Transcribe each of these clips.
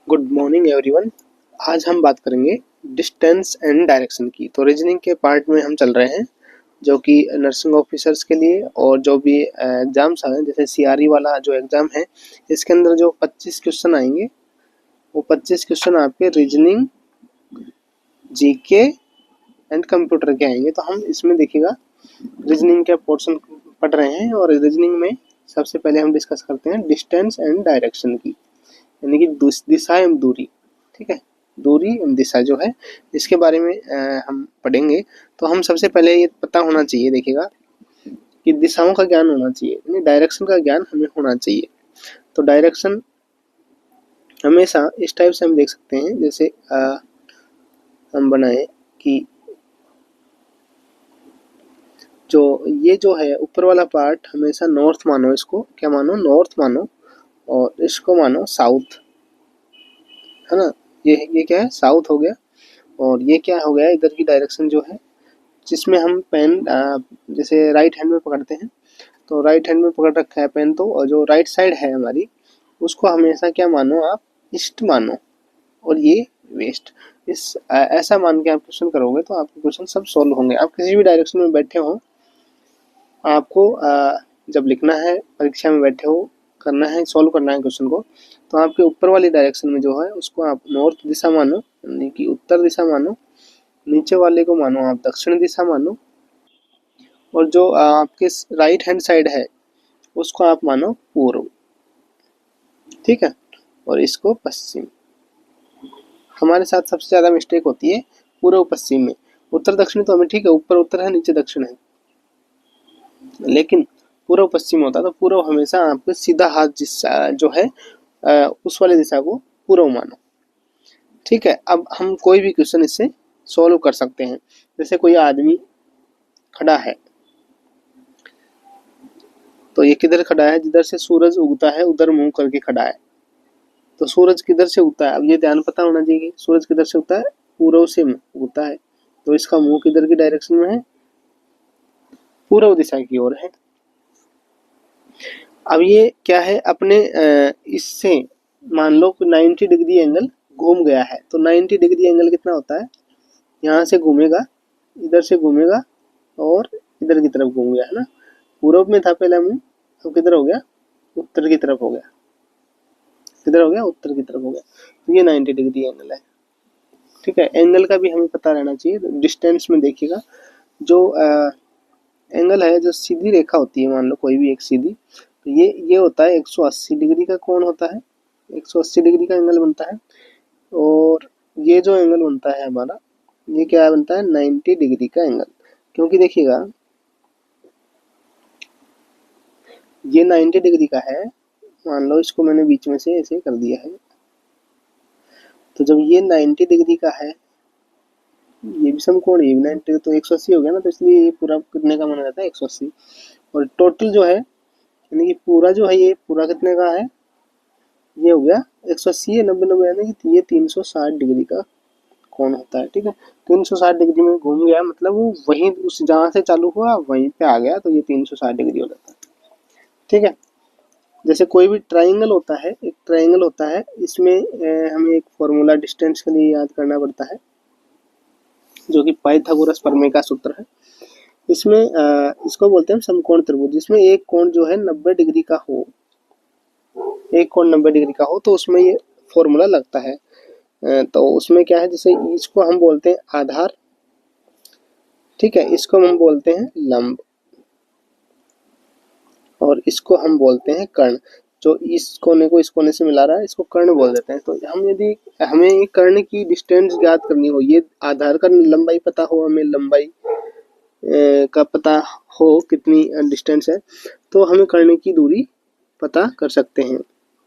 Good morning everyone. आज हम बात करेंगे डिस्टेंस एंड डायरेक्शन की। तो रीजनिंग के पार्ट में हम चल रहे हैं, जो कि नर्सिंग ऑफिसर्स के लिए और जो भी एग्जाम्स आए जैसे सीआरई वाला जो एग्ज़ाम है, इसके अंदर जो 25 क्वेश्चन आएंगे वो 25 क्वेश्चन आपके रीजनिंग, जीके एंड कंप्यूटर के आएंगे। तो हम इसमें देखिएगा रीजनिंग के पोर्शन पढ़ रहे हैं और रीजनिंग में सबसे पहले हम डिस्कस करते हैं डिस्टेंस एंड डायरेक्शन की, यानी कि दिशा एवं दूरी। ठीक है, दूरी एवं दिशा जो है इसके बारे में हम पढ़ेंगे। तो हम सबसे पहले ये पता होना चाहिए, देखिएगा कि दिशाओं का ज्ञान होना चाहिए, यानी डायरेक्शन का ज्ञान हमें होना चाहिए। तो डायरेक्शन हमेशा इस टाइप से हम देख सकते हैं, जैसे हम बनाए कि जो है ऊपर वाला पार्ट हमेशा नॉर्थ मानो, इसको क्या मानो, नॉर्थ मानो, और इसको मानो साउथ, है ना। ये क्या है, साउथ हो गया। और ये क्या हो गया, इधर की डायरेक्शन जो है, जिसमें हम पेन जैसे राइट हैंड में पकड़ते हैं, तो राइट हैंड में पकड़ रखा है पेन, तो और जो राइट साइड है हमारी उसको हमेशा क्या मानो आप, ईस्ट मानो, और ये वेस्ट। इस ऐसा मान के आप क्वेश्चन करोगे तो आपके क्वेश्चन सब सॉल्व होंगे। आप किसी भी डायरेक्शन में बैठे हो, आपको जब लिखना है, परीक्षा में बैठे हो, करना है, सॉल्व करना है क्वेश्चन को, तो आपके ऊपर वाली डायरेक्शन में जो है उसको आप नॉर्थ दिशा मानो, यानी कि उत्तर दिशा मानो। नीचे वाले को मानो आप दक्षिण दिशा मानो, और जो आपके राइट हैंड साइड है उसको आप मानो पूर्व। ठीक है, और इसको पश्चिम। हमारे साथ सबसे ज़्यादा मिस्टेक होती है पूर्व पश्चिम में। उत्तर दक्षिण तो हमें ठीक है, ऊपर उत्तर है नीचे दक्षिण है, लेकिन पूर्व पश्चिम होता है। तो पूर्व हमेशा आपके सीधा हाथ जो है उस वाली दिशा को पूर्व मानो। ठीक है, अब हम कोई भी क्वेश्चन इससे सॉल्व कर सकते हैं। जैसे कोई आदमी खड़ा है, तो ये किधर खड़ा है, जिधर से सूरज उगता है उधर मुंह करके खड़ा है। तो सूरज किधर से उगता है, अब ये ध्यान पता होना चाहिए, सूरज किधर से उगता है, पूर्व से उगता है। तो इसका मुंह किधर की डायरेक्शन में है, पूर्व दिशा की ओर है। अब ये क्या है, अपने इससे मान लो कि 90 डिग्री एंगल घूम गया है। तो 90 डिग्री एंगल कितना होता है, यहाँ से घूमेगा, इधर से घूमेगा और इधर की तरफ घूम गया, है ना। पूर्व में था पहला मुंह, अब किधर हो गया, उत्तर की तरफ हो गया। किधर हो गया, उत्तर की तरफ हो गया। तो ये 90 डिग्री एंगल है। ठीक है, एंगल का भी हमें पता रहना चाहिए। डिस्टेंस में देखिएगा, जो एंगल है, जो सीधी रेखा होती है, मान लो कोई भी एक सीधी, तो ये होता है 180 डिग्री का कोण होता है, 180 डिग्री का एंगल बनता है। और ये जो एंगल बनता है हमारा, ये क्या बनता है, 90 डिग्री का एंगल। क्योंकि देखिएगा ये 90 डिग्री का है, मान लो इसको मैंने बीच में से ऐसे कर दिया है। तो जब ये 90 डिग्री का है, ये भी समकोण, ये भी 90, तो 180 हो गया ना। तो इसलिए ये पूरा कितने का माना जाता है, 180। और टोटल जो है, यानी कि पूरा जो है, ये पूरा कितने का है, ये हो गया 180 है, 90 यानी कि ये 360 डिग्री का कोण होता है। ठीक है, 360 डिग्री में घूम गया, मतलब वो वहीं उस जहाँ से चालू हुआ वहीं पे आ गया, तो ये 360 डिग्री हो जाता है। ठीक है, जैसे कोई भी ट्राइंगल होता है, एक ट्राइंगल होता है, इसमें हमें एक फॉर्मूला डिस्टेंस के लिए याद करना पड़ता है, जो कि पाइथागोरस प्रमेय का सूत्र है। इसमें इसको बोलते हैं समकोण त्रिभुज, जिसमें एक कोण जो है 90 डिग्री का हो, एक कोण 90 डिग्री का हो, तो उसमें ये फॉर्मूला लगता है। तो उसमें क्या है, जैसे इसको हम बोलते हैं आधार, ठीक है, इसको हम बोलते हैं लंब, और इसको हम बोलते हैं कर्ण। जो इस कोने को इस कोने से मिला रहा है, इसको कर्ण बोल देते हैं। तो हम यदि हमें कर्ण की डिस्टेंस ज्ञात करनी हो, ये आधार का लंबाई पता हो, हमें लंबाई का पता हो कितनी डिस्टेंस है, तो हमें कर्ण की दूरी पता कर सकते हैं।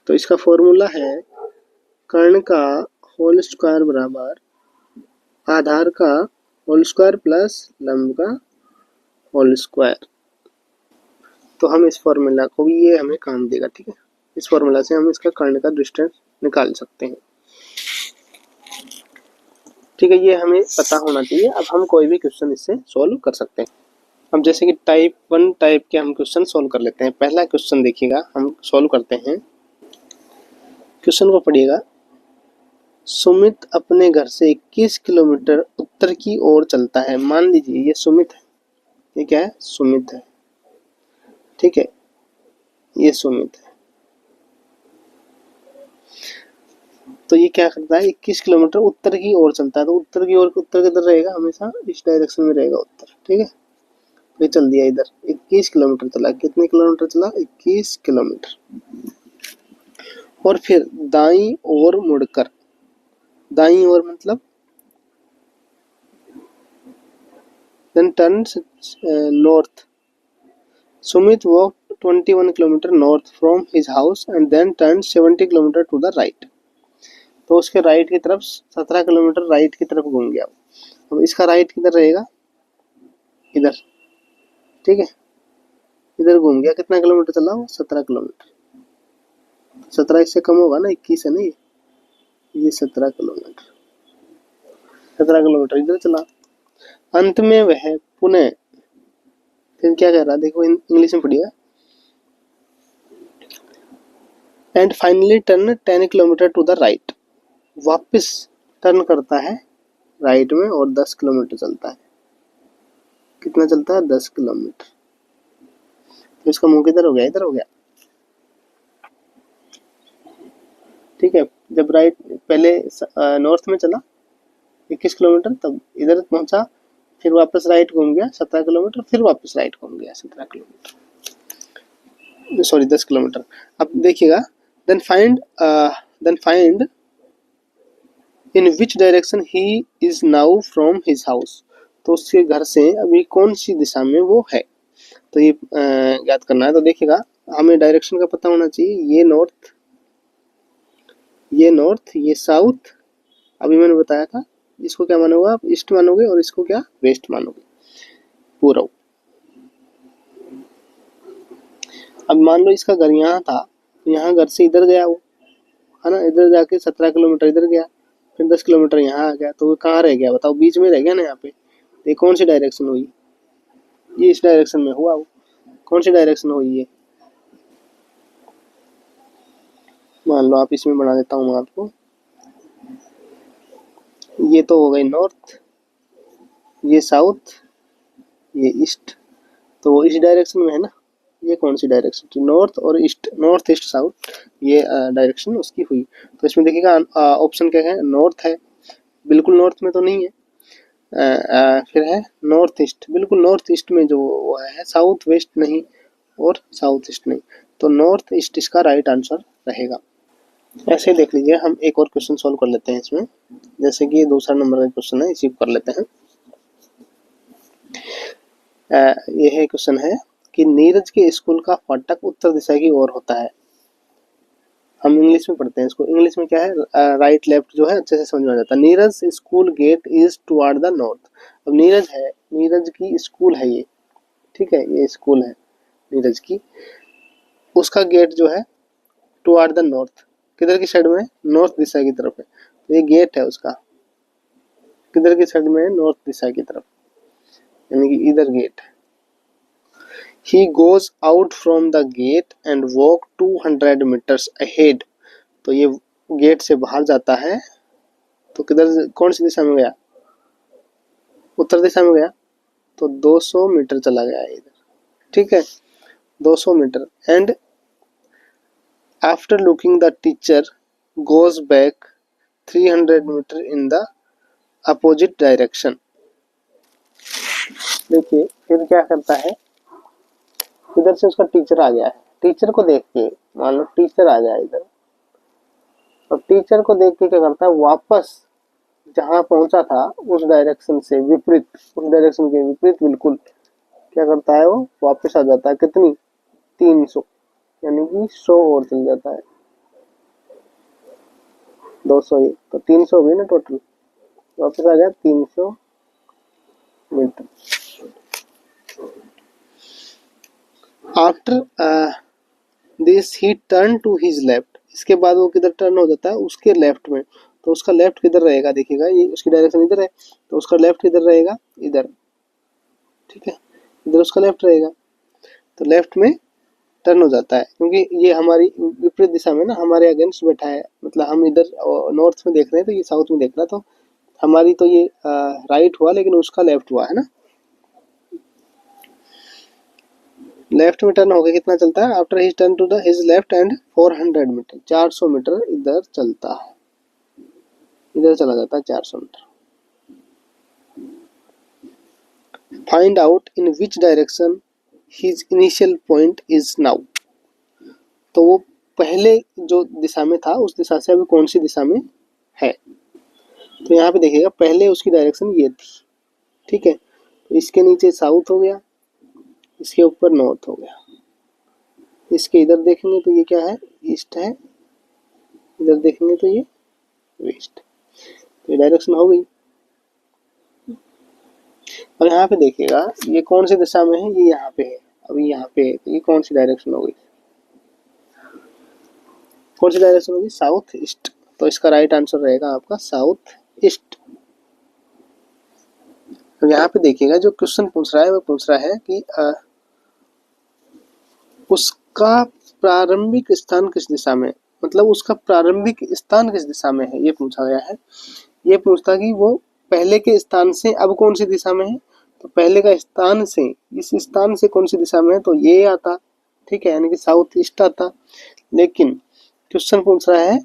तो इसका फॉर्मूला है कर्ण का होल स्क्वायर बराबर आधार का होल स्क्वायर प्लस लंब का होल स्क्वायर। तो हम इस फॉर्मूला को भी, ये हमें काम देगा। ठीक है, इस फॉर्मूला से हम इसका कर्ण का डिस्टेंस निकाल सकते हैं। ठीक है, ये हमें पता होना चाहिए। अब हम कोई भी क्वेश्चन इससे सॉल्व कर सकते हैं। अब जैसे कि टाइप 1 टाइप के हम क्वेश्चन सॉल्व कर लेते हैं। पहला क्वेश्चन देखिएगा, हम सॉल्व करते हैं। क्वेश्चन को पढ़िएगा, सुमित अपने घर से 21 किलोमीटर उत्तर की ओर चलता है। मान लीजिए ये सुमित है, ये क्या है, सुमित है, ठीक है, ये सुमित है। तो ये क्या करता है, 21 किलोमीटर उत्तर की ओर चलता है। तो उत्तर की ओर, उत्तर किधर रहेगा, हमेशा इस डायरेक्शन में रहेगा उत्तर, ठीक है। ये चल दिया इधर, 21 किलोमीटर चला। कितने किलोमीटर चला, 21 किलोमीटर। और फिर दाईं ओर मुड़कर, दाईं ओर मतलब then turns north. Sumit walked 21 kilometer north from his house and then turned 70 kilometer to the right. तो उसके राइट की तरफ 17 किलोमीटर राइट की तरफ घूम गया। अब इसका राइट किधर रहेगा, इधर, ठीक है, इधर घूम गया। कितना किलोमीटर चला वो, 17 किलोमीटर। 17 इससे कम होगा ना, 21 है ना ये 17 किलोमीटर, 17 किलोमीटर इधर चला। अंत में वह पुनः, फिर क्या कह रहा, देखो इंग्लिश में पढ़िएगा। And finally turn 10 kilometre to the right. वापस टर्न करता है राइट में और 10 किलोमीटर चलता है। कितना चलता है, 10 किलोमीटर। तो इसका मुंह किधर हो गया, इधर हो गया, ठीक है। जब राइट पहले नॉर्थ में चला 21 किलोमीटर, तब इधर पहुंचा, फिर वापस राइट घूम गया 17 किलोमीटर, फिर वापस राइट घूम गया 17 किलोमीटर, सॉरी 10 किलोमीटर। अब देखिएगा, then find in which direction he is now from his house. तो उसके घर से अभी कौन सी दिशा में वो है, तो ये याद करना है। तो देखिएगा, हमें डायरेक्शन का पता होना चाहिए। ये नॉर्थ, ये साउथ। अभी मैंने बताया था, इसको क्या मानोगे आप, ईस्ट मानोगे, और इसको क्या, वेस्ट मानोगे, पूर्व। अब मान लो इसका घर यहाँ था, तो यहाँ घर से इधर गया वो, है ना, इधर जाके 17 किलोमीटर इधर गया, फिर 10 किलोमीटर यहाँ आ गया। तो वो कहाँ रह गया बताओ, बीच में रह गया ना यहाँ पे। ये कौन सी डायरेक्शन हुई, ये इस डायरेक्शन में हुआ वो। कौन सी डायरेक्शन हुई ये, मान लो आप इसमें बना देता हूँ मैं आपको। ये तो हो गई नॉर्थ, ये साउथ, ये ईस्ट। तो वो इस डायरेक्शन में है ना। ये कौन सी डायरेक्शन थी, नॉर्थ और ईस्ट, नॉर्थ ईस्ट साउथ, ये डायरेक्शन उसकी हुई। तो इसमें देखिएगा ऑप्शन क्या है, नॉर्थ है, बिल्कुल नॉर्थ में तो नहीं है। फिर है नॉर्थ ईस्ट, बिल्कुल नॉर्थ ईस्ट में जो वो है, साउथ वेस्ट नहीं और साउथ ईस्ट नहीं। तो नॉर्थ ईस्ट इसका राइट आंसर रहेगा। ऐसे देख लीजिए, हम एक और क्वेश्चन सॉल्व कर लेते हैं इसमें। जैसे कि दूसरा नंबर का क्वेश्चन है, इसी को कर लेते हैं। ये है क्वेश्चन है कि नीरज के स्कूल का फाटक उत्तर दिशा की ओर होता है। हम इंग्लिश में पढ़ते हैं इसको। इंग्लिश में क्या है, राइट लेफ्ट जो है अच्छे से समझ में आ जाता है। Neeraj school gate is toward the north. अब नीरज है, नीरज की स्कूल है ये, ठीक है, ये स्कूल है नीरज की। उसका गेट जो है टुवर्ड द नॉर्थ, किधर की साइड में, नॉर्थ दिशा की तरफ है। तो ये गेट है उसका, किधर की साइड में है, नॉर्थ दिशा की तरफ, यानी कि इधर गेट है। He goes out from the gate and walk 200 meters ahead। तो ये गेट से बाहर जाता है, तो किधर, कौन सी दिशा में गया, उत्तर दिशा में गया। तो 200 मीटर चला गया इधर, ठीक है, 200 metre. And after looking the teacher goes back 300 metre in the opposite direction. देखिए फिर क्या करता है, इधर से उसका टीचर आ गया है, टीचर को देख के, मान लो टीचर आ गया इधर, और टीचर को देख के क्या करता है, वापस जहां पहुंचा था उस डायरेक्शन से विपरीत, उस डायरेक्शन के विपरीत बिल्कुल क्या करता है, वो वापस आ जाता है। कितनी, 300, यानी कि 100 और चल जाता है। 200 ही तो 300 भी ना टोटल, वापस आ गया 300 metre. After this he turn to his left. इसके बाद वो किधर टर्न हो जाता है, उसके लेफ्ट में। तो उसका लेफ्ट किधर रहेगा, देखिएगा ये उसकी डायरेक्शन इधर है, तो उसका लेफ्ट किधर रहेगा, इधर, ठीक है, इधर उसका लेफ्ट रहेगा। तो लेफ्ट में टर्न हो जाता है, क्योंकि ये हमारी विपरीत दिशा में ना हमारे अगेंस्ट बैठा है, मतलब हम इधर नॉर्थ में देख रहे हैं तो ये साउथ में देख रहा है, तो हमारी तो ये राइट हुआ लेकिन उसका लेफ्ट हुआ है ना। लेफ्ट में टर्न हो गया, कितना चलता है after his turn to the his left and 400 metre, 400 metre इधर चलता है, इधर चला जाता है 400 metre. Find out in which direction his initial point is now. तो वो पहले जो दिशा में था उस दिशा से अभी कौन सी दिशा में है। तो यहाँ पे देखिएगा पहले उसकी डायरेक्शन ये थी, ठीक है, तो इसके नीचे साउथ हो गया, इसके ऊपर नॉर्थ हो गया, इसके इधर देखेंगे तो ये क्या है, ईस्ट है, इधर देखेंगे तो ये वेस्ट, तो ये डायरेक्शन हो गई। और यहाँ पे देखिएगा ये कौन सी दिशा में है, ये यहाँ पे है, अभी यहाँ पे है, तो ये कौन सी डायरेक्शन हो गई, कौन सी डायरेक्शन होगी, साउथ ईस्ट। तो इसका राइट आंसर रहेगा आपका साउथ ईस्ट। तो यहाँ पे देखिएगा जो क्वेश्चन पूछ रहा है वो पूछ रहा है कि उसका प्रारंभिक स्थान किस दिशा में, मतलब उसका प्रारंभिक स्थान किस दिशा में है, ये पूछा गया है। ये पूछता कि वो पहले के स्थान से अब कौन सी दिशा में है, तो पहले का स्थान से इस स्थान से कौन सी दिशा में है, तो ये आता, ठीक है, यानी कि साउथ ईस्ट आता। लेकिन क्वेश्चन पूछ रहा है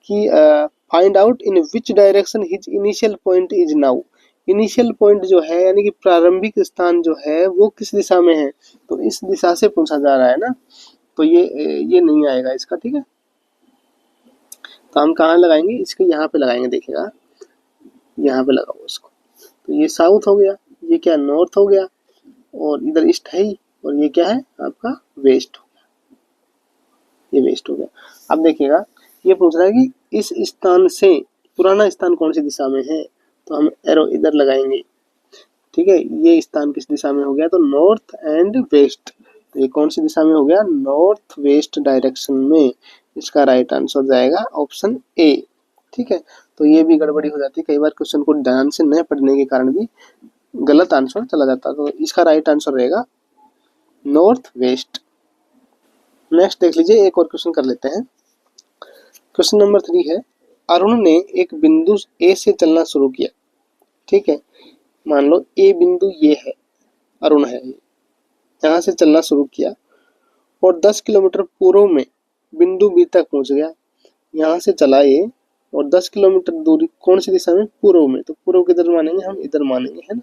कि find out in which direction his initial point is now. Initial point जो है यानी कि प्रारंभिक स्थान जो है वो किस दिशा में है, तो इस दिशा से पूछा जा रहा है ना, तो ये नहीं आएगा इसका, ठीक है। तो हम कहाँ लगाएंगे, इसके यहाँ पे लगाएंगे, देखिएगा यहाँ पे लगाओ इसको, तो ये साउथ हो गया, ये क्या नॉर्थ हो गया, और इधर ईस्ट है ही, और ये क्या है आपका वेस्ट हो गया, ये वेस्ट हो गया। अब देखिएगा ये पूछ रहा है कि इस स्थान से पुराना स्थान कौन सी दिशा में है, तो हम एरो इधर लगाएंगे, ठीक है। ये स्थान किस दिशा में हो गया, तो नॉर्थ एंड वेस्ट, तो ये कौन सी दिशा में हो गया, नॉर्थ वेस्ट डायरेक्शन में। इसका राइट आंसर जाएगा ऑप्शन ए, ठीक है। तो ये भी गड़बड़ी हो जाती है, कई बार क्वेश्चन को ध्यान से न पढ़ने के कारण भी गलत आंसर चला जाता, तो इसका राइट आंसर रहेगा नॉर्थ वेस्ट। नेक्स्ट देख लीजिए, एक और क्वेश्चन कर लेते हैं। क्वेश्चन नंबर 3 है, अरुण ने एक बिंदु ए से चलना शुरू किया, ठीक है। मान लो ए बिंदु ये है, अरुण है, यहाँ से चलना शुरू किया और 10 किलोमीटर पूर्व में बिंदु बी तक पहुंच गया। यहाँ से चला ये और 10 किलोमीटर दूरी कौन सी दिशा में, पूर्व में, तो पूर्व किधर मानेंगे, हम इधर मानेंगे, है ना।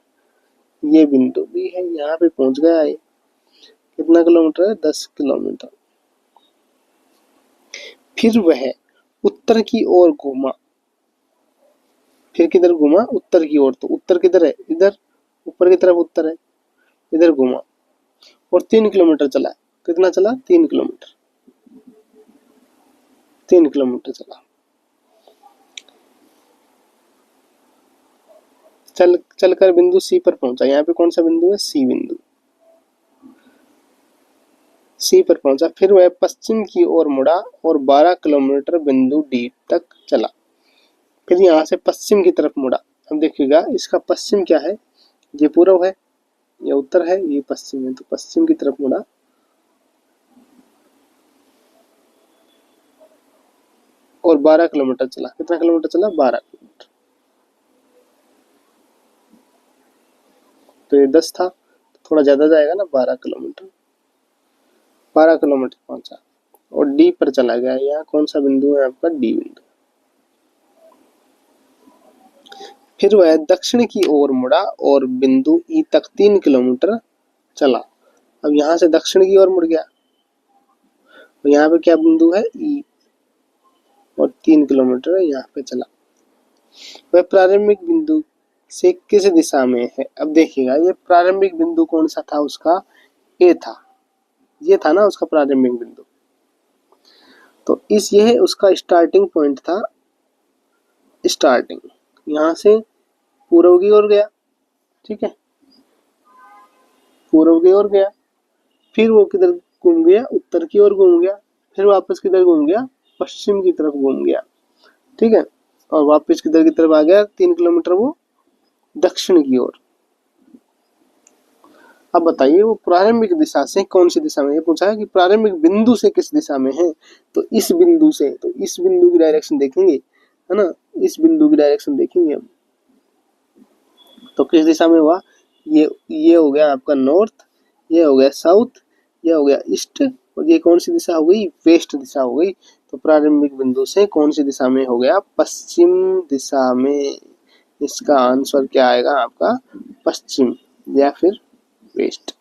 ये बिंदु बी है, यहाँ पे पहुंच गया ये, कितना किलोमीटर है, 10 किलोमीटर। फिर वह उत्तर की ओर घूमा, फिर किधर घूमा, उत्तर की ओर, तो उत्तर किधर है, इधर ऊपर की तरफ उत्तर है, इधर घूमा और 3 किलोमीटर चला, कितना चला, 3 किलोमीटर, 3 किलोमीटर चला। चलकर बिंदु सी पर पहुंचा, यहाँ पे कौन सा बिंदु है, सी बिंदु, सी पर पहुंचा। फिर वह पश्चिम की ओर मुड़ा और 12 किलोमीटर बिंदु डी तक चला, फिर यहाँ से पश्चिम की तरफ मुड़ा। अब देखिएगा इसका पश्चिम क्या है, ये पूर्व है, ये उत्तर है, ये पश्चिम है, तो पश्चिम की तरफ मुड़ा और 12 किलोमीटर चला, कितना किलोमीटर चला, 12 किलोमीटर, तो ये 10 था, तो थोड़ा ज्यादा जाएगा ना, 12 किलोमीटर, 12 किलोमीटर पहुंचा और डी पर चला गया। यहाँ कौन सा बिंदु है आपका, डी बिंदु। फिर वह दक्षिण की ओर मुड़ा और बिंदु ई तक 3 किलोमीटर चला। अब यहाँ से दक्षिण की ओर मुड़ गया, तो यहाँ पे क्या बिंदु है, ई, और 3 किलोमीटर यहाँ पे चला। वह प्रारंभिक बिंदु से किस दिशा में है। अब देखिएगा ये प्रारंभिक बिंदु कौन सा था उसका, ए था, ये था ना उसका प्रारंभिक बिंदु, तो ये उसका स्टार्टिंग पॉइंट था, स्टार्टिंग यहाँ से पूर्व की ओर गया, ठीक है, पूर्व की ओर गया, फिर वो किधर घूम गया, उत्तर की ओर घूम गया, फिर वापस किधर घूम गया, पश्चिम की तरफ घूम गया, ठीक है, और वापस किधर की तरफ आ गया, 3 किलोमीटर वो दक्षिण की ओर। अब बताइए वो प्रारंभिक दिशा से कौन सी दिशा में, ये पूछा है कि प्रारंभिक बिंदु से किस दिशा में है, तो इस बिंदु से, तो इस बिंदु की डायरेक्शन देखेंगे, है ना, इस बिंदु की डायरेक्शन देखेंगे हम, तो किस दिशा में हुआ, ये हो गया आपका नॉर्थ, ये हो गया साउथ, ये हो गया ईस्ट, और ये कौन सी दिशा हो गई, वेस्ट दिशा हो गई। तो प्रारंभिक बिंदु से कौन सी दिशा में हो गया, पश्चिम दिशा में। इसका आंसर क्या आएगा आपका, पश्चिम या फिर वेस्ट।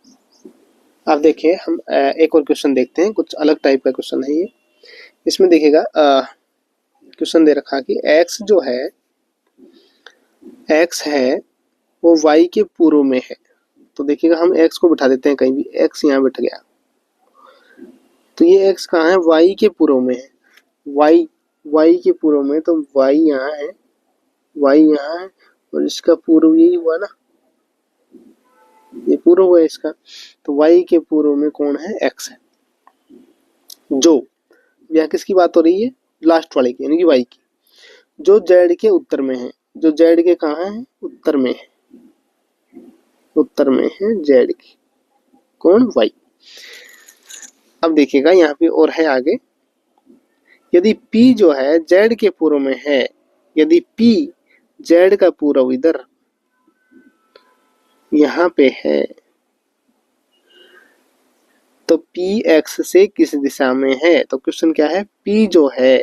अब देखिए हम एक और क्वेश्चन देखते हैं, कुछ अलग टाइप का क्वेश्चन है ये। इसमें देखिएगा क्वेश्चन दे रखा कि x जो है, x है वो y के पूर्व में है। तो देखिएगा हम x को बिठा देते हैं कहीं भी, x यहाँ बैठ गया, तो ये x कहाँ है, y के पूर्व में है, y के पूर्व में, तो y यहाँ है, y यहाँ है, और इसका पूर्व यही हुआ ना, ये पूर्व हुआ इसका, तो y के पूर्व में कौन है, x है। जो यहाँ किसकी बात हो रही है, लास्ट वाले की, यानी कि y की, जो z के उत्तर में है, जो z के कहाँ है, उत्तर में है, उत्तर में है z के, कौन, y। अब देखिएगा यहाँ पे और है आगे, यदि p जो है z के पूर्व में है, यदि p z का पूर्व इधर यहाँ पे है, तो p x से किस दिशा में है। तो क्वेश्चन क्या है, p जो है,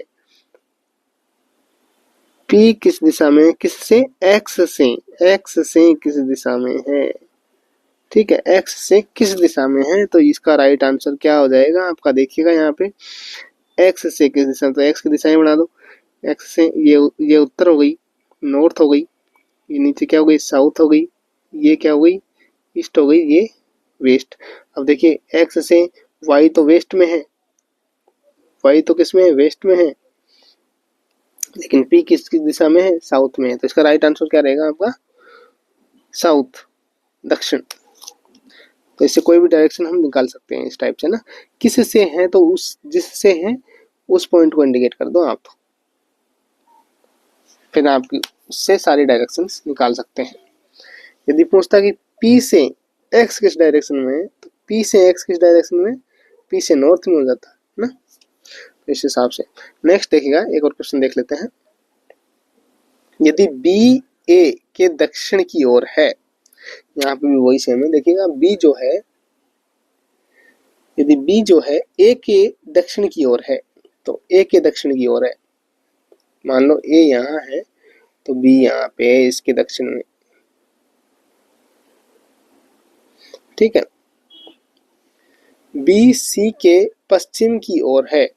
p किस दिशा में, किससे, x से किस दिशा में है, ठीक है, x से किस दिशा में है। तो इसका राइट आंसर क्या हो जाएगा आपका, देखिएगा यहाँ पे x से किस दिशा में, तो x की दिशाएं बना दो, x से ये उत्तर हो गई, नॉर्थ हो गई, ये नीचे क्या हो गई, साउथ हो गई, ये क्या हो गई, ईस्ट हो गई, ये वेस्ट। अब देखिए x से y तो वेस्ट में है, y तो किस में है, वेस्ट में है, लेकिन p किस दिशा में है, साउथ में है। तो इसका राइट आंसर क्या रहेगा आपका, साउथ, दक्षिण। तो इससे कोई भी डायरेक्शन हम निकाल सकते हैं इस टाइप से ना, किस से है तो उस, जिससे है उस पॉइंट को इंडिकेट कर दो आप, फिर आप उससे सारी डायरेक्शंस निकाल सकते हैं। यदि पूछता कि P से x किस डायरेक्शन में है, तो P से x किस डायरेक्शन में, P से नॉर्थ में हो जाता है ना, तो इस हिसाब से। नेक्स्ट देखिएगा एक और क्वेश्चन देख लेते हैं, यदि B A के दक्षिण की ओर है, यहाँ पे भी वही सेम है, देखिएगा B जो है, यदि B जो है A के दक्षिण की ओर है, तो A के दक्षिण की ओर है, मान लो A यहाँ है तो B यहाँ पे है इसके दक्षिण में, ठीक है। B C के पश्चिम की ओर है,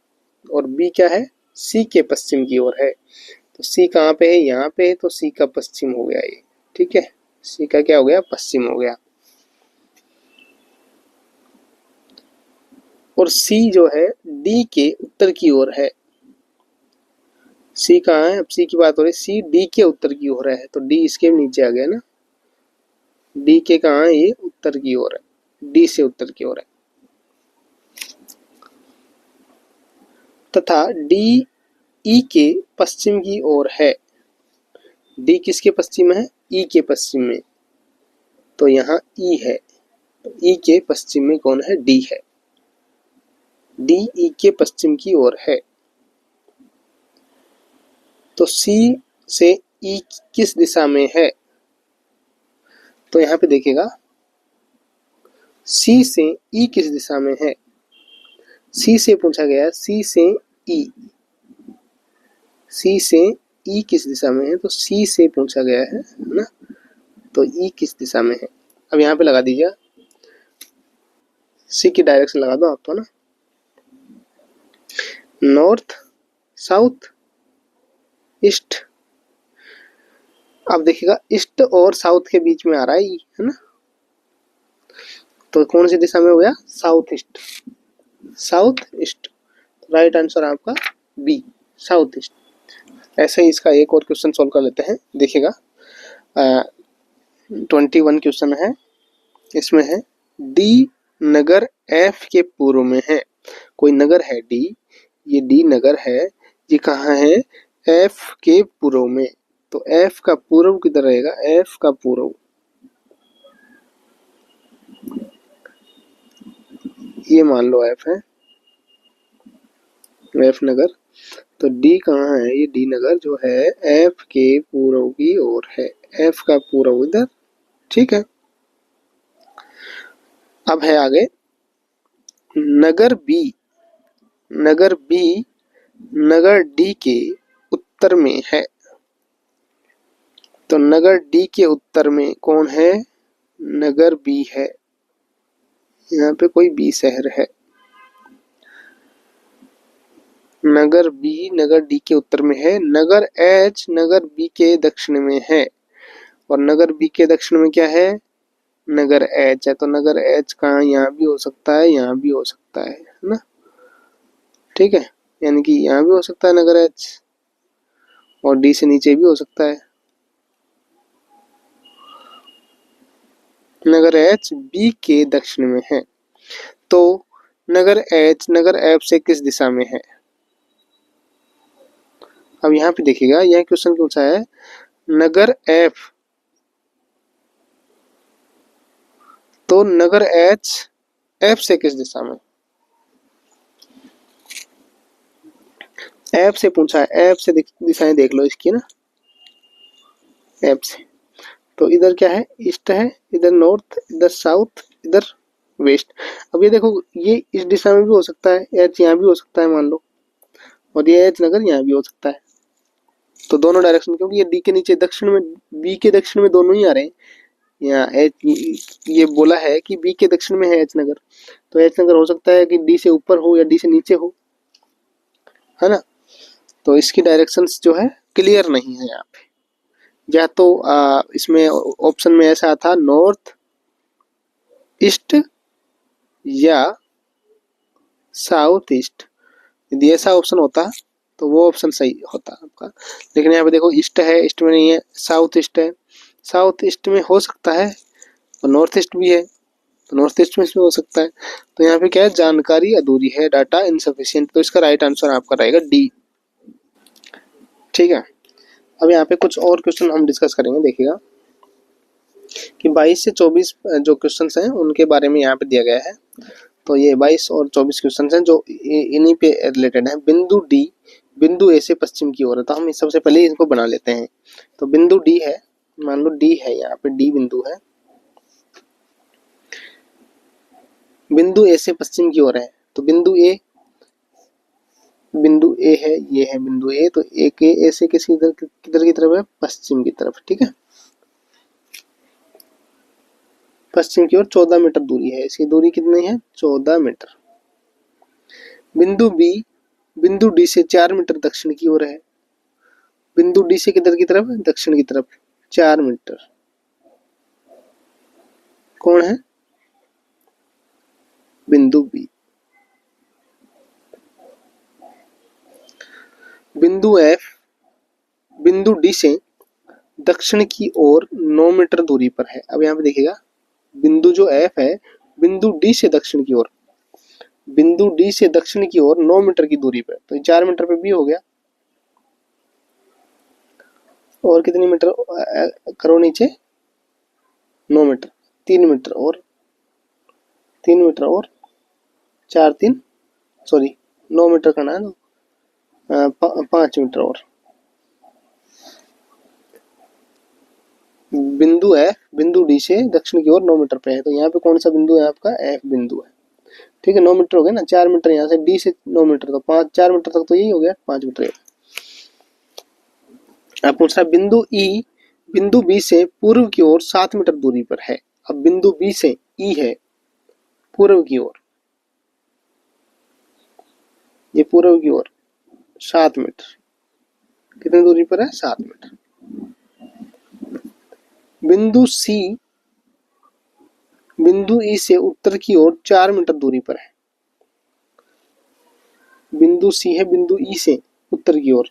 और B क्या है, C के पश्चिम की ओर है, तो C कहाँ पे है, यहाँ पे है, तो C का पश्चिम हो गया ये, ठीक है, C का क्या हो गया, पश्चिम हो गया। और C जो है D के उत्तर की ओर है, C कहाँ है, अब C की बात हो रही है, C D के उत्तर की ओर है, तो D इसके नीचे आ गया ना, D के कहाँ है, ये उत्तर की ओर है, D से उत्तर की ओर है, तथा D E के पश्चिम की ओर है, D किसके पश्चिम है, E के पश्चिम में, तो यहाँ E है, तो E के पश्चिम में कौन है, D है, D E के पश्चिम की ओर है। तो C से E किस दिशा में है, तो यहाँ पे देखिएगा C से E किस दिशा में है, C से पूछा गया, C से E, C से E किस दिशा में है, तो C से पूछा गया है ना, तो E किस दिशा में है। अब यहाँ पे लगा दीजिए, C की डायरेक्शन लगा दो आप तो ना, नॉर्थ, साउथ, ईस्ट। अब देखिएगा ईस्ट और साउथ के बीच में आ रहा है ना, तो कौन सी दिशा में हो गया, south east, south east. Right answer आपका बी, साउथ ईस्ट। ऐसे ही इसका एक और क्वेश्चन सोल्व कर लेते हैं, देखिएगा 21 क्वेश्चन है, इसमें है डी नगर एफ के पूर्व में है, कोई नगर है डी, ये डी नगर है, ये कहाँ है, एफ के पूर्व में, तो एफ का पूर्व किधर रहेगा, एफ का पूर्व, ये मान लो एफ है, एफ नगर। तो डी कहाँ है? ये डी नगर जो है एफ के पूर्व की ओर है, एफ का पूर्व इधर, ठीक है। अब है आगे नगर बी, नगर बी नगर डी के उत्तर में है। तो नगर डी के उत्तर में कौन है? नगर बी है, यहाँ पे कोई बी शहर है। नगर बी नगर डी के उत्तर में है, नगर एच नगर बी के दक्षिण में है, और नगर बी के दक्षिण में क्या है? नगर एच है। तो नगर एच कहाँ? यहाँ भी हो सकता है, यहाँ भी हो सकता है ना, ठीक है। यानी कि यहाँ भी हो सकता है नगर एच, और डी से नीचे भी हो सकता है। नगर एच बी के दक्षिण में है। तो नगर एच नगर एफ से किस दिशा में है? अब यहाँ पे देखिएगा, यह क्वेश्चन पूछा है नगर एफ, तो नगर एच एफ से किस दिशा में? एफ से पूछा है, एफ से दिशाएं देख लो इसकी ना, एफ से। तो इधर क्या है? ईस्ट है, इधर नॉर्थ, इधर साउथ, इधर वेस्ट। अब ये देखो, ये इस दिशा में भी हो सकता है, एच यहाँ भी हो सकता है मान लो, और ये एच नगर यहाँ भी हो सकता है। तो दोनों डायरेक्शन, क्योंकि ये डी के नीचे दक्षिण में, बी के दक्षिण में दोनों ही आ रहे हैं। यहाँ एच, ये बोला है कि बी के दक्षिण में है एच नगर, तो एच नगर हो सकता है कि डी से ऊपर हो या डी से नीचे हो, है ना। तो इसकी डायरेक्शंस जो है क्लियर नहीं है यहाँ पे, या तो इसमें ऑप्शन में ऐसा था नॉर्थ ईस्ट या साउथ ईस्ट, यदि ऐसा ऑप्शन होता तो वो ऑप्शन सही होता आपका। लेकिन यहाँ पे देखो ईस्ट है, ईस्ट में नहीं है, साउथ ईस्ट है, साउथ ईस्ट में हो सकता है, और नॉर्थ ईस्ट भी है, तो नॉर्थ ईस्ट में इसमें हो सकता है। तो यहाँ पे क्या है? जानकारी अधूरी है, डाटा इनसफिशिएंट। तो इसका राइट आंसर आपका रहेगा डी, ठीक है। अब यहाँ पे कुछ और क्वेश्चन हम डिस्कस करेंगे, देखिएगा कि 22 से 24 जो क्वेश्चंस हैं उनके बारे में यहाँ पे दिया गया है। तो ये 22 और 24 क्वेश्चंस हैं जो इन्हीं पे रिलेटेड है। बिंदु डी बिंदु ए से पश्चिम की ओर है, तो हम सबसे पहले इनको बना लेते हैं। तो बिंदु डी है, मान लो डी है, यहाँ पे डी बिंदु है, बिंदु ए से पश्चिम की ओर है। तो बिंदु ए है, ये है बिंदु ए, तो ए के ए से किसी किधर की तरफ है? पश्चिम की तरफ, ठीक है। पश्चिम की ओर 14 मीटर दूरी है, इसकी दूरी कितनी है? 14 मीटर। बिंदु बी बिंदु डी से 4 मीटर दक्षिण की ओर है, बिंदु डी से किधर की तरफ? दक्षिण की तरफ, 4 मीटर। कौन है? बिंदु बी। बिंदु एफ बिंदु डी से दक्षिण की ओर 9 मीटर दूरी पर है। अब यहाँ पे देखिएगा, बिंदु जो एफ है, बिंदु डी से दक्षिण की ओर, बिंदु डी से दक्षिण की ओर 9 मीटर की दूरी पर, तो 4 मीटर पे भी हो गया। और कितनी मीटर करो नीचे? 9 मीटर, 3 मीटर और 3 मीटर और 4 3 सॉरी 9 मीटर करना है ना, 5 मीटर और। बिंदु है बिंदु डी से दक्षिण की ओर 9 मीटर पे है, तो यहाँ पे कौन सा बिंदु है आपका? एफ बिंदु है, ठीक है। 9 मीटर हो गया ना, 4 मीटर यहाँ से डी से 9 मीटर, तो 4 मीटर तक तो यही हो गया, 5 मीटर। अब पूछ रहा बिंदु ई बिंदु बी से पूर्व की ओर 7 मीटर दूरी पर है। अब बिंदु बी से ई है पूर्व की ओर, ये पूर्व की ओर 7 मीटर, कितनी दूरी पर है? 7 मीटर। बिंदु सी बिंदु ई से उत्तर की ओर 4 मीटर दूरी पर है। बिंदु सी है बिंदु ई से उत्तर की ओर,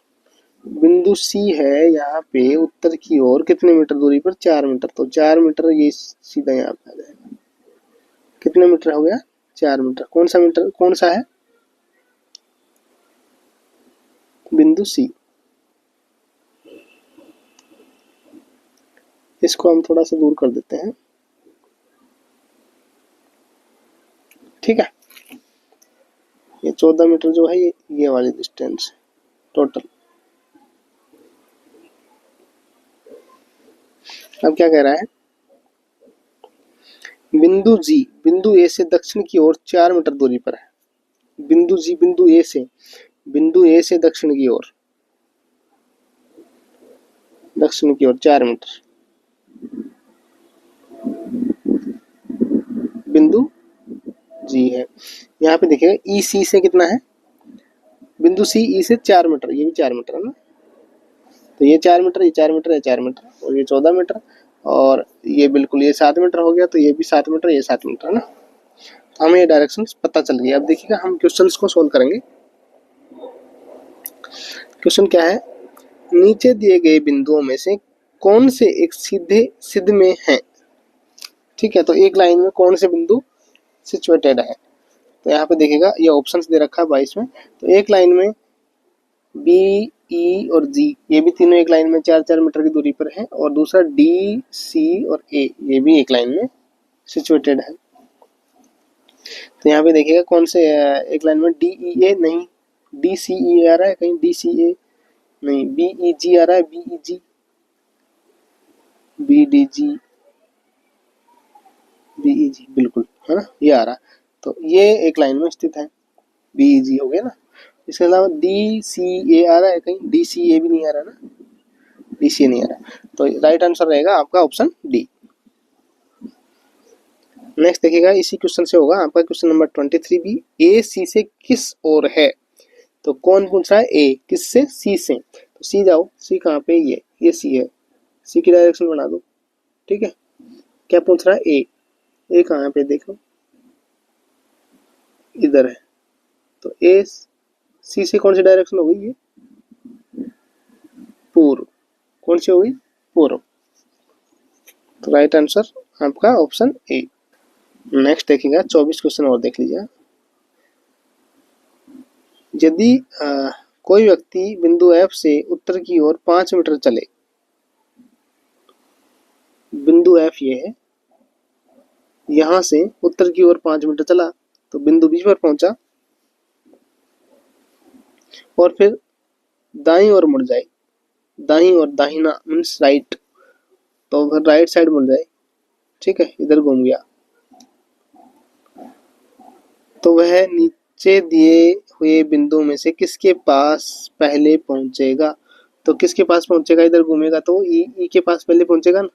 बिंदु सी है यहाँ पे उत्तर की ओर कितने मीटर दूरी पर? 4 मीटर। तो 4 मीटर ये सीधा यहाँ पे आ जाएगा, कितने मीटर हो गया? 4 मीटर। कौन सा मीटर, कौन सा है? बिंदु सी। इसको हम थोड़ा सा दूर कर देते हैं, ठीक है। ये 14 मीटर जो है ये वाली डिस्टेंस टोटल। अब क्या कह रहा है, बिंदु जी बिंदु ए से दक्षिण की ओर 4 मीटर दूरी पर है। बिंदु जी बिंदु ए से दक्षिण की ओर 4 मीटर बिंदु जी है। यहाँ पे देखिएगा ई सी से कितना है, बिंदु सी ई से 4 मीटर, ये भी 4 मीटर है ना, तो ये 4 मीटर, ये 4 मीटर, ये 4 मीटर और ये 14 मीटर और ये बिल्कुल ये 7 मीटर हो गया, तो ये भी 7 मीटर, ये 7 मीटर है ना। तो हमें ये डायरेक्शन पता चल गई। अब देखिएगा हम क्वेश्चंस को सोल्व करेंगे। क्वेश्चन क्या है, नीचे दिए गए बिंदुओं में से कौन से एक सीधे सिद्ध में है। ठीक है, तो एक लाइन में कौन से बिंदु सिचुएटेड है। तो यहाँ पे देखिएगा ये ऑप्शंस दे रखा है 22 में। तो एक लाइन में बी ई और जी, ये भी तीनों एक लाइन में 4-4 मीटर की दूरी पर है, और दूसरा डी सी और ए, ये भी एक लाइन में सिचुएटेड है। तो यहाँ पे देखिएगा कौन से एक लाइन में डी ई ए नहीं, डी सी ई आ रहा है कहीं, डी सी ए नहीं, बी ई जी आ रहा है, B E G, B D G, B E G बिल्कुल है ना, ये आ रहा है। तो ये एक लाइन में स्थित है, बी ई जी हो गया ना। इसके अलावा डी सी ए आ रहा है कहीं, डी सी ए भी नहीं आ रहा ना, डी सी ए नहीं आ रहा। तो राइट आंसर रहेगा आपका ऑप्शन डी। नेक्स्ट देखिएगा इसी क्वेश्चन से होगा आपका क्वेश्चन नंबर 23 भी, ए सी से किस ओर है। तो कौन पूछ रहा है, ए किससे, सी से। तो सी जाओ, सी कहाँ पे, ये सी है, सी की डायरेक्शन बना दो। ठीक है, क्या पूछ रहा है, ए कहाँ पे देखो, इधर है। तो ए सी से कौन सी डायरेक्शन हो गई, ये पूर्व। कौन सी हो गई, पूर्व। तो राइट आंसर आपका ऑप्शन ए। नेक्स्ट देखिएगा 24 क्वेश्चन और देख लीजिए। यदि कोई व्यक्ति बिंदु एफ से उत्तर की ओर 5 मीटर चले, बिंदु एफ ये है, यहां से उत्तर की ओर 5 मीटर चला तो बिंदु बी पर पहुंचा और फिर दाईं ओर मुड़ जाए, दाईं और दाहिना मीन्स राइट, तो फिर राइट साइड मुड़ जाए। ठीक है, इधर घूम गया तो वह नीचे दिए हुए बिंदु में से किसके पास पहले पहुंचेगा। तो किसके पास पहुंचेगा, इधर घूमेगा तो ई के पास पहले पहुंचेगा ना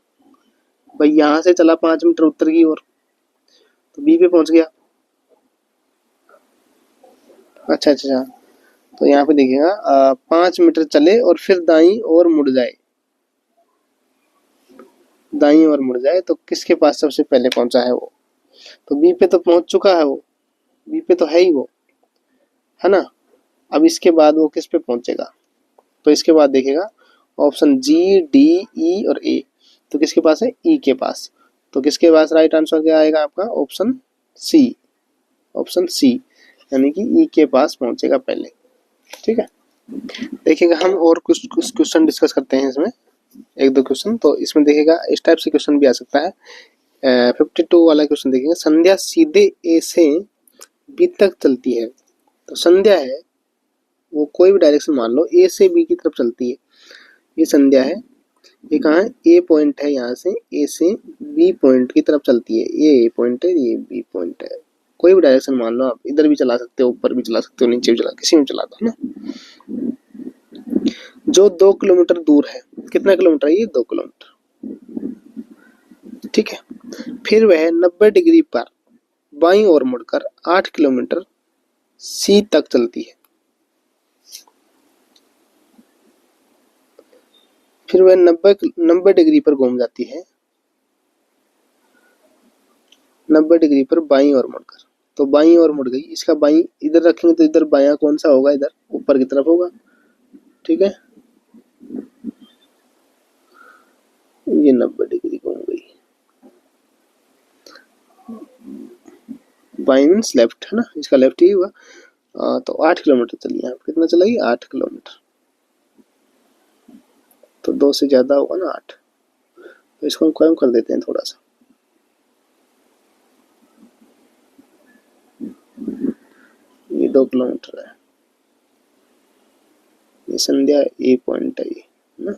भाई। यहां से चला 5 मीटर उत्तर की ओर तो बी पे पहुंच गया। अच्छा, तो यहाँ पे देखिएगा 5 मीटर चले और फिर दाईं ओर मुड़ जाए, दाईं ओर मुड़ जाए तो किसके पास सबसे पहले पहुंचा है वो। तो बी पे तो पहुंच चुका है वो, बी पे तो है ही वो, है ना। अब इसके बाद वो किस पे पहुंचेगा, तो इसके बाद देखेगा ऑप्शन जी डी ई और ए, तो किसके पास है, ई के पास। तो किसके पास राइट आंसर क्या आएगा आपका, ऑप्शन सी, ऑप्शन सी, यानी कि ई के पास पहुंचेगा पहले। ठीक है, देखिएगा हम और कुछ क्वेश्चन डिस्कस करते हैं इसमें, एक दो क्वेश्चन। तो इसमें देखिएगा इस टाइप से क्वेश्चन भी आ सकता है। 52 वाला क्वेश्चन देखिएगा, संध्या सीधे ए से बी तक चलती है। तो संध्या है वो कोई भी डायरेक्शन मान लो, ए से बी की तरफ चलती है, ये संध्या है। ये कहाँ है, ए पॉइंट है, यहाँ से ए से बी पॉइंट की तरफ चलती है। ये ए पॉइंट है, ये बी पॉइंट है। कोई भी डायरेक्शन मान लो आप, इधर भी चला सकते हो, ऊपर भी चला सकते हो, नीचे भी चला, किसी में चला दो ना। जो 2 किलोमीटर दूर है, कितना किलोमीटर है ये, 2 किलोमीटर। ठीक है, फिर वह 90 डिग्री पर बाईं ओर मुड़कर 8 किलोमीटर सी तक चलती है। फिर वह 90 डिग्री पर घूम जाती है, 90 डिग्री पर बाईं ओर मुड़कर। तो बाईं ओर मुड़ गई, इसका बाईं इधर रखेंगे तो इधर बायां कौन सा होगा, इधर ऊपर की तरफ होगा। ठीक है, ये 90 डिग्री घूम गई, बाईं मीन्स लेफ्ट है ना, इसका लेफ्ट ही हुआ। तो 8 किलोमीटर चली, यहाँ पे कितना चलेगी, 8 किलोमीटर। तो 2 से ज्यादा होगा ना 8, तो इसको हम कम कर देते हैं थोड़ा सा। ये 2 2 किलोमीटर है। ये संध्या ए पॉइंट है ये ना।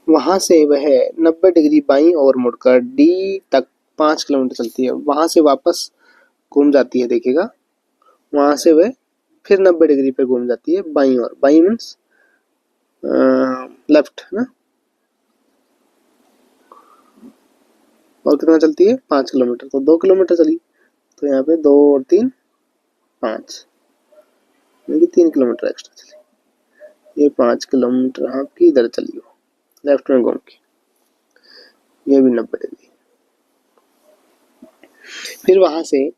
वहां से वह 90 डिग्री बाईं ओर मुड़कर डी तक 5 किलोमीटर चलती है। वहां से वापस घूम जाती है, देखिएगा वहां से वह फिर 90 डिग्री पे घूम जाती है बाईं ओर। बाईं मीन्स लेफ्ट ना। और कितना चलती है? 5 किलोमीटर। तो 2 किलोमीटर चली, तो यहाँ पे 2 और 3 5, यानी 3 किलोमीटर एक्स्ट्रा चली। ये 5 किलोमीटर आपकी इधर चली हो लेफ्ट में घूम के, ये भी 90 डिग्री। फिर वहां से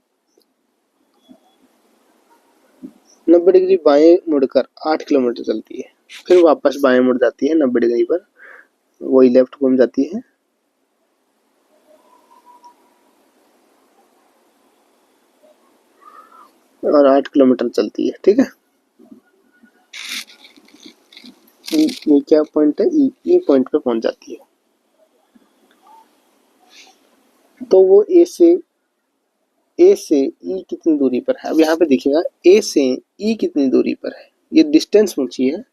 90 डिग्री बाएं मुड़कर 8 किलोमीटर चलती है। फिर वापस बाएं मुड़ जाती है 90 डिग्री पर, वही लेफ्ट घूम जाती है। और 8 किलोमीटर चलती है, ठीक है। ये क्या पॉइंट है? ई पॉइंट पे पहुंच जाती है। तो वो ए से ई कितनी दूरी पर है? अब यहाँ पे देखिएगा ए से ई कितनी दूरी पर है, ये डिस्टेंस पूछी है।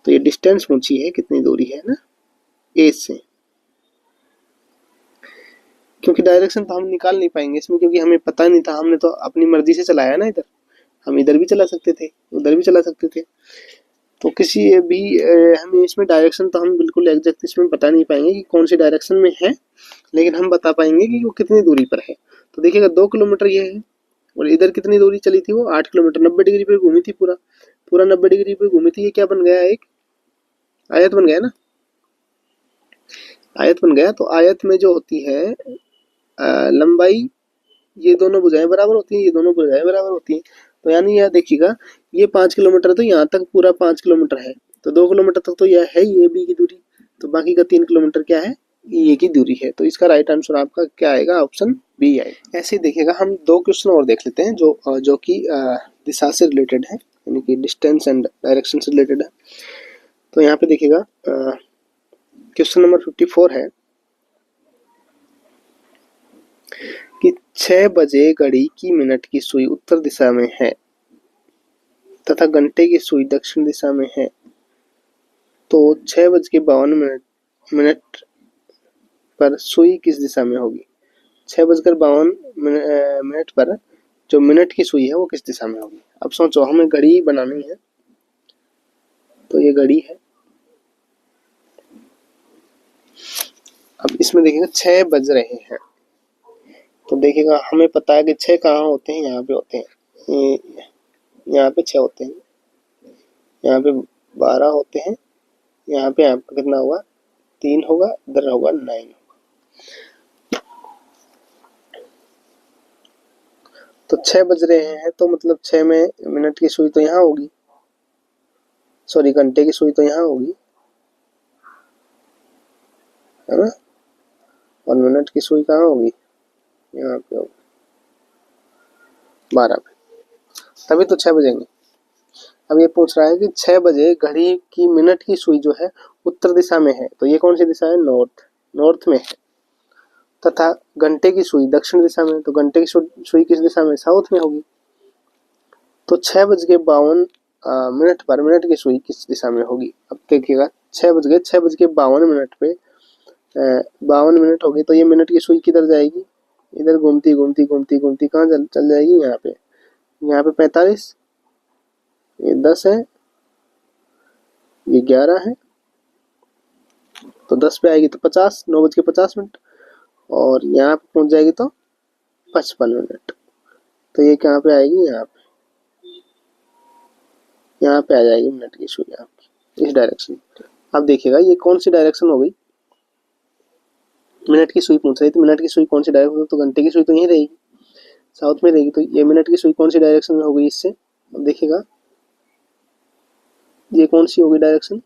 तो ये डिस्टेंस पूछी है कितनी दूरी है ना ए से, क्योंकि डायरेक्शन तो हम निकाल नहीं पाएंगे इसमें, क्योंकि हमें पता नहीं था। हमने तो अपनी मर्जी से चलाया ना इधर, हम इधर भी चला सकते थे उधर भी चला सकते थे। तो किसी भी हमें इसमें डायरेक्शन तो हम बिल्कुल एग्जैक्ट इसमें बता नहीं पाएंगे कि कौन सी डायरेक्शन में है, लेकिन हम बता पाएंगे कि वो कितनी दूरी पर है। तो देखिएगा 2 किलोमीटर ये है, और इधर कितनी दूरी चली थी वो? 8 किलोमीटर। 90 डिग्री पे घूमी थी, पूरा पूरा 90 डिग्री पे घूमी थी। ये क्या बन गया? एक आयत बन गया ना, आयत बन गया। तो आयत में जो होती है लंबाई, ये दोनों भुजाएं बराबर होती हैं, ये दोनों भुजाएं बराबर होती हैं। तो यानी यह देखिएगा ये 5 किलोमीटर, तो यहाँ तक पूरा 5 किलोमीटर है, तो 2 किलोमीटर तक तो यह है ये बी की दूरी, तो बाकी का 3 किलोमीटर क्या है? ये की दूरी है। तो इसका राइट आंसर आपका क्या आएगा? ऑप्शन बी आएगा। ऐसे ही देखिएगा हम 2 क्वेश्चन और देख लेते हैं जो कि दिशा से रिलेटेड है, यानी कि डिस्टेंस एंड डायरेक्शन से रिलेटेड है। तो यहाँ पे देखिएगा क्वेश्चन नंबर 54 है कि 6 बजे घड़ी की मिनट की सुई उत्तर दिशा में है तथा घंटे की सुई दक्षिण दिशा में है, तो 6:52 पर सुई किस दिशा में होगी? 6:52 पर जो मिनट की सुई है वो किस दिशा में होगी? अब सोचो, हमें घड़ी बनानी है, तो ये घड़ी है। अब इसमें देखिएगा 6 बज रहे हैं, तो देखिएगा हमें पता है कि 6 कहाँ होते हैं? यहाँ पे होते हैं, यहाँ पे 6 होते हैं, यहाँ पे 12 होते हैं, यहाँ पे आपका कितना होगा? 3 होगा, इधर होगा 9 होगा। तो 6 बज रहे हैं, तो मतलब 6 में मिनट की सुई तो यहाँ होगी, सॉरी घंटे की सुई तो यहाँ होगी, है ना। और मिनट की सुई कहाँ होगी? यहाँ पे होगी 12 पे, तभी तो 6 बजेंगे। अब ये पूछ रहा है कि 6 बजे घड़ी की मिनट की सुई जो है उत्तर दिशा में है, तो ये कौन सी दिशा है? नॉर्थ में है। तथा घंटे की सुई दक्षिण दिशा में, तो घंटे की सुई किस दिशा में? साउथ में होगी। तो 6:52 पर मिनट की सुई किस दिशा में होगी? अब देखिएगा 6:52 पे 52 मिनट होगी, तो ये मिनट की सुई किधर जाएगी? इधर घूमती घूमती घूमती घूमती कहाँ चल जाएगी? यहाँ पे 45, ये 10 है, ये 11 है, तो 10 पे आएगी तो 50, 9:50, और यहाँ पे पहुंच जाएगी तो 55 मिनट। तो ये कहाँ पे आएगी? यहाँ पे आ जाएगी मिनट की सुई आपकी, इस डायरेक्शन। अब देखिएगा ये कौन सी डायरेक्शन हो गई? मिनट की सुई पूछ रही थी, मिनट की सुई कौन सी डायरेक्शन? तो घंटे की सुई तो यहीं रहेगी, साउथ में रहेगी। तो ये मिनट की सुई कौन सी डायरेक्शन में हो गई इससे? अब देखिएगा ये कौन सी होगी डायरेक्शन?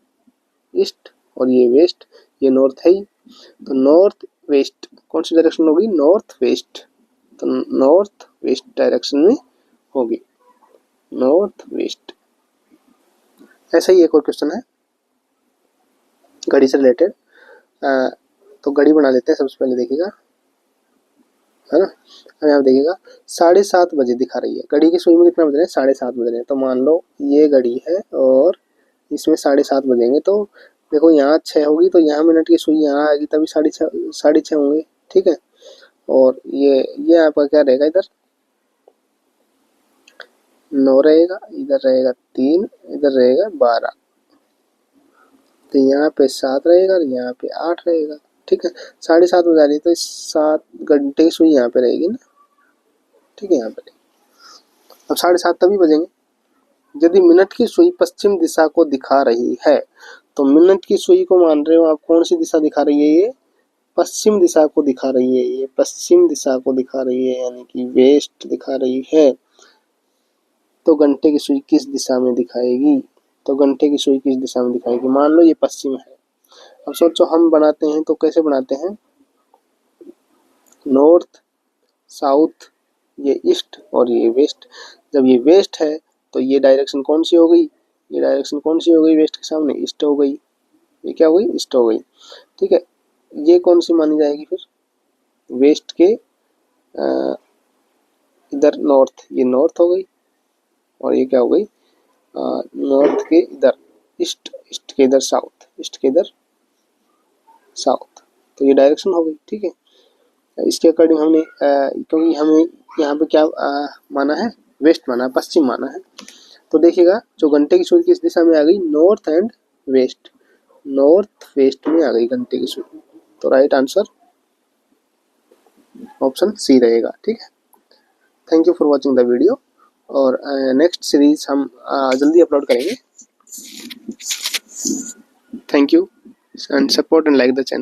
ईस्ट, और ये वेस्ट, ये नॉर्थ है ही, तो नॉर्थ वेस्ट कौन सी डायरेक्शन होगी? नॉर्थ वेस्ट, तो नॉर्थ वेस्ट डायरेक्शन में होगी, नॉर्थ वेस्ट। ऐसा ही एक और क्वेश्चन है घड़ी से रिलेटेड, तो घड़ी बना लेते हैं। सबसे पहले देखिएगा है ना। अब यहाँ देखिएगा 7:30 बजे दिखा रही है, घड़ी की सुई में कितना बज रहे हैं, 7:30 बज रहे हैं। तो मान लो ये घड़ी है और इसमें 7:30 बजेंगे, तो देखो यहाँ 6 होगी तो यहाँ मिनट की सुई यहाँ आएगी, तभी 6:30 होंगे, ठीक है। और ये आपका क्या रहेगा, इधर 9 रहेगा, इधर रहेगा 3, इधर रहेगा 12, तो यहाँ पे 7 रहेगा और यहाँ पे 8 रहेगा, ठीक है। 7:30 बजा रही तो 7 घंटे की सुई यहाँ पे रहेगी ना, ठीक है, यहाँ पे। अब 7:30 तभी बजेंगे यदि मिनट की सुई पश्चिम दिशा को दिखा रही है। तो मिनट की सुई को मान रहे हो आप, कौन सी दिशा दिखा रही है, ये पश्चिम दिशा को दिखा रही है, ये पश्चिम दिशा को दिखा रही है, यानी कि वेस्ट दिखा रही है। तो घंटे की सुई किस दिशा में दिखाएगी, तो घंटे की सुई किस दिशा में दिखाएगी, मान लो ये पश्चिम है। अब सोचो हम बनाते हैं तो कैसे बनाते हैं, नॉर्थ, साउथ, ये ईस्ट और ये वेस्ट। जब ये वेस्ट है तो ये डायरेक्शन कौन सी हो गई, ये डायरेक्शन कौन सी हो गई, वेस्ट के सामने ईस्ट हो गई, ये क्या हो गई, ईस्ट हो गई, ठीक है। ये कौन सी मानी जाएगी फिर, वेस्ट के इधर नॉर्थ, ये नॉर्थ हो गई, और ये क्या हो गई, नॉर्थ के इधर ईस्ट, ईस्ट के इधर साउथ, ईस्ट के इधर साउथ, तो ये डायरेक्शन हो गई, ठीक है। इसके अकॉर्डिंग हमने क्योंकि हमें यहाँ पे क्या माना है, वेस्ट माना, पश्चिम माना है। तो देखिएगा जो घंटे की सुई किस दिशा में आ गई, north and west, north west में आ गई घंटे की सुई। तो राइट आंसर ऑप्शन सी रहेगा, ठीक है। Thank you for watching the video, और नेक्स्ट सीरीज हम जल्दी अपलोड करेंगे। Thank you and support and like the channel.